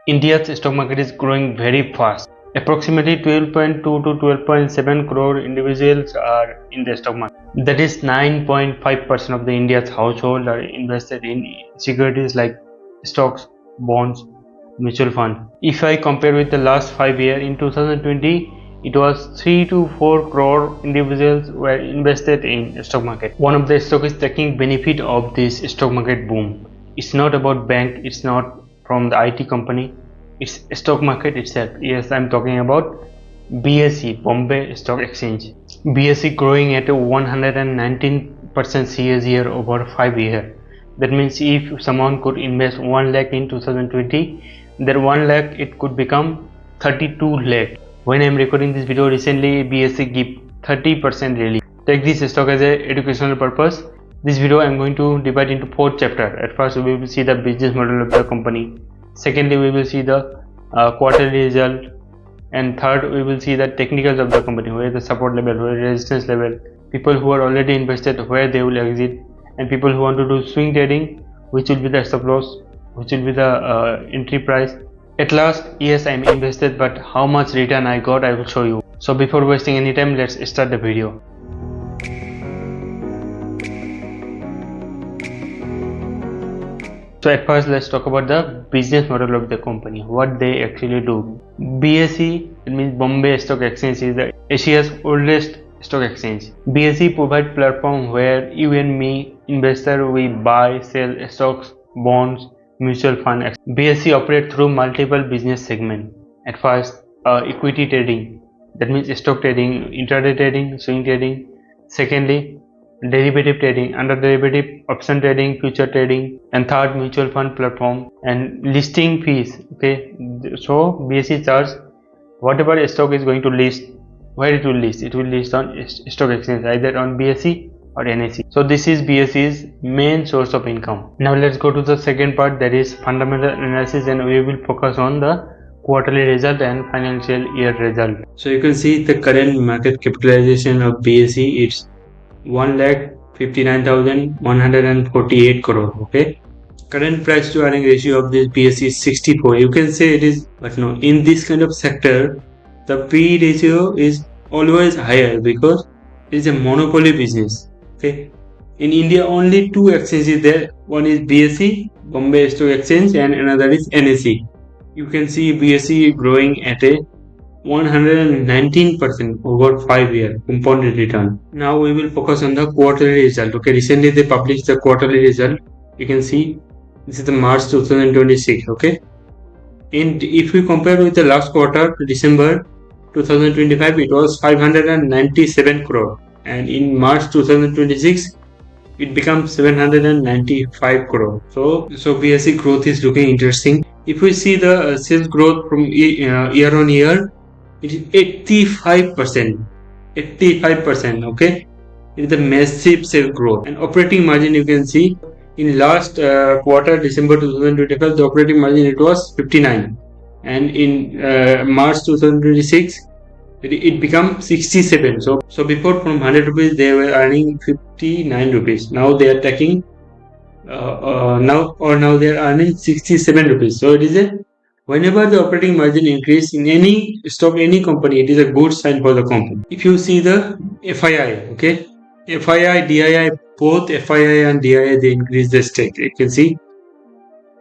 India's stock market is growing very fast. Approximately 12.2 to 12.7 crore individuals are in the stock market. That is 9.5% of the India's household are invested in securities like stocks, bonds, mutual fund. If I compare with the last 5 years, in 2020 it was 3 to 4 crore individuals were invested in stock market. One of the stock is taking benefit of this stock market boom. It's not about bank, it's not from the IT company, it's stock market itself. Yes, I'm talking about BSE, Bombay Stock Exchange. BSE growing at a 119% CAGR over 5 years. That means if someone could invest 1 lakh in 2020, that 1 lakh it could become 32 lakh. When I'm recording this video, recently BSE give 30% relief. Take this stock as a educational purpose. This video I'm going to divide into 4 chapters. At first we will see the business model of the company. Secondly, we will see the quarterly result, and third we will see the technicals of the company, where the support level, where resistance level, people who are already invested, where they will exit, and people who want to do swing trading, which will be the stop loss, which will be the entry price. At last, yes, I'm invested, but how much return I got, I will show you. So before wasting any time, let's start the video. So at first, let's talk about the business model of the company, what they actually do. BSE, it means Bombay Stock Exchange, is the Asia's oldest stock exchange. BSE provide platform where you and me, investor, we buy, sell stocks, bonds, mutual fund. BSE operate through multiple business segments. At first, equity trading, that means stock trading, intraday trading, swing trading. Secondly, derivative trading, under derivative, option trading, future trading, and third, mutual fund platform. And listing fees. Okay, so BSE charge whatever stock is going to list. Where it will list? It will list on stock exchange, either on BSE or NSE. So this is BSE's main source of income. Now let's go to the second part, that is fundamental analysis, and we will focus on the quarterly result and financial year result. So you can see the current market capitalization of BSE, it's 1,59,148 crore. Okay, current price to earning ratio of this BSE is 64. You can say it is, but no, in this kind of sector the P ratio is always higher because it is a monopoly business. Okay, in India only 2 exchanges there, one is BSE, Bombay Stock Exchange, and another is NSE. You can see BSE growing at a 119% over 5 year compounded return. Now we will focus on the quarterly result. Okay, recently they published the quarterly result. You can see this is the March 2026. Okay, and if we compare with the last quarter, December 2025, it was 597 crore, and in March 2026 it becomes 795 crore. So BSE growth is looking interesting. If we see the sales growth from year on year, it is 85%. 85%. Okay, it is a massive sales growth. And operating margin, you can see in last quarter, December 2025, the operating margin it was 59, and in March 2026 it became 67. So before, from 100 rupees they were earning 59 rupees. Now they are taking now they are earning 67 rupees. So it is a, whenever the operating margin increase in any stock, any company, it is a good sign for the company. If you see the FII, okay, FII, DII, both FII and DII, they increase the stake. You can see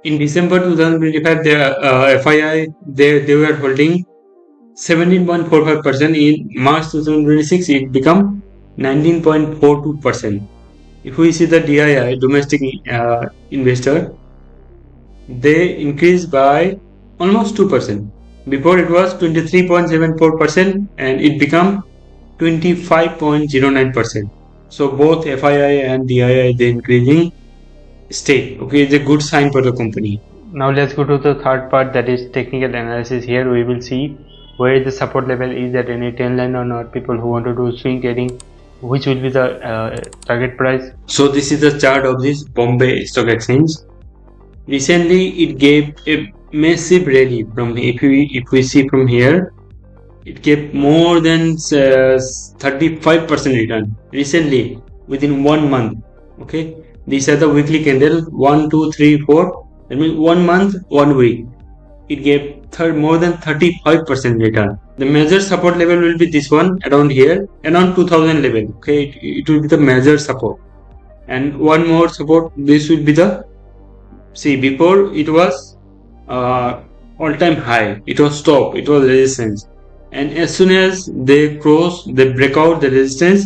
in December 2025, their FII, they were holding 17.45%. In March 2026, it become 19.42%. If we see the DII, domestic investor, they increased by almost 2%. Before it was 23.74%, and it become 25.09%. So both FII and DII, they increasing stake. Okay, it's a good sign for the company. Now let's go to the third part, that is technical analysis. Here we will see where the support level is, at any trend line or not, people who want to do swing trading, which will be the target price. So this is the chart of this Bombay Stock Exchange. Recently it gave a massive rally. From if we see from here, it gave more than 35% return recently within 1 month. Okay, these are the weekly candle, 1 2 3 4. That means 1 month, 1 week. it gave more than 35% return. The major support level will be this one around here, around 2000 level. Okay, it will be the major support, and one more support. This will be the, see, before it was all-time high, it was top, it was resistance, and as soon as they break out the resistance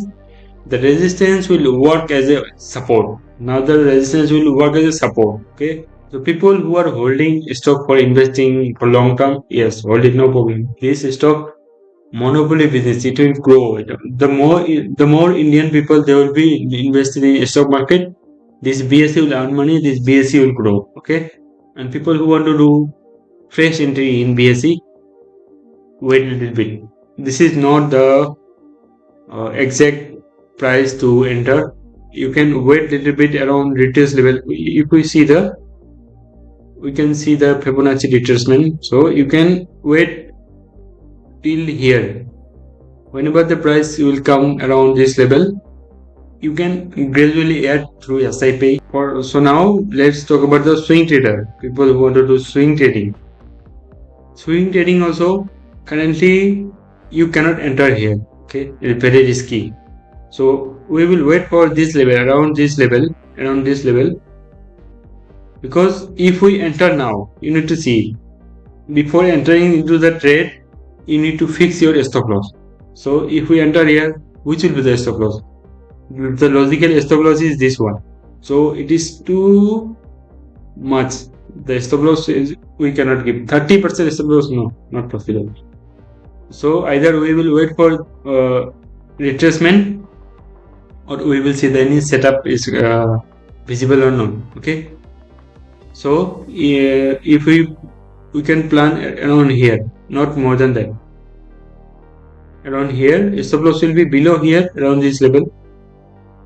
will work as a support. Now the resistance will work as a support. Okay, so people who are holding stock for investing for long term, yes, hold it, no problem. This stock monopoly business, it will grow. The more Indian people they will be invested in stock market, this BSE will earn money, this BSE will grow. Okay, and people who want to do fresh entry in BSE, wait a little bit. This is not the exact price to enter. You can wait a little bit around retrace level. If we see we can see the Fibonacci retracement, so you can wait till here. Whenever the price will come around this level, you can gradually add through SIP. So now let's talk about the swing trader, people who want to do swing trading. Swing trading also currently you cannot enter here. Okay, it's very risky. So we will wait for this level, around this level, because if we enter now, you need to see, before entering into the trade, you need to fix your stop loss. So if we enter here, which will be the stop loss? The logical stop loss is this one. So it is too much. The stop loss is, we cannot give 30% stop loss. No, not possible. So either we will wait for retracement, or we will see the any setup is visible or not. Okay, so if we can plan around here, not more than that. Around here, stop loss will be below here, around this level,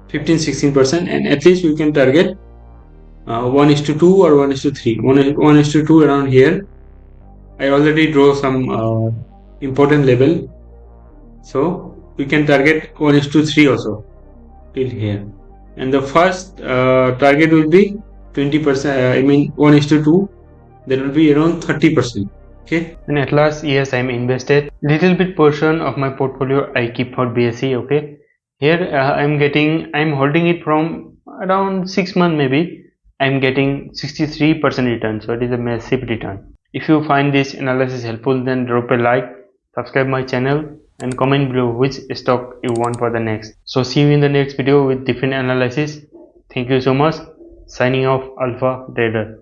15-16%, and at least we can target 1:2 or 1:3. 1:2 around here. I already draw some important level, so we can target 1:3 also till here, and the first target will be 20%. I mean 1:2. That will be around 30%. Okay, and at last, yes, I'm invested. Little bit portion of my portfolio I keep for BSE. Okay, here I'm holding it from around 6 months maybe. I'm getting 63% return, so it is a massive return. If you find this analysis helpful, then drop a like, subscribe my channel, and comment below which stock you want for the next. So see you in the next video with different analysis. Thank you so much. Signing off, Alpha Trader.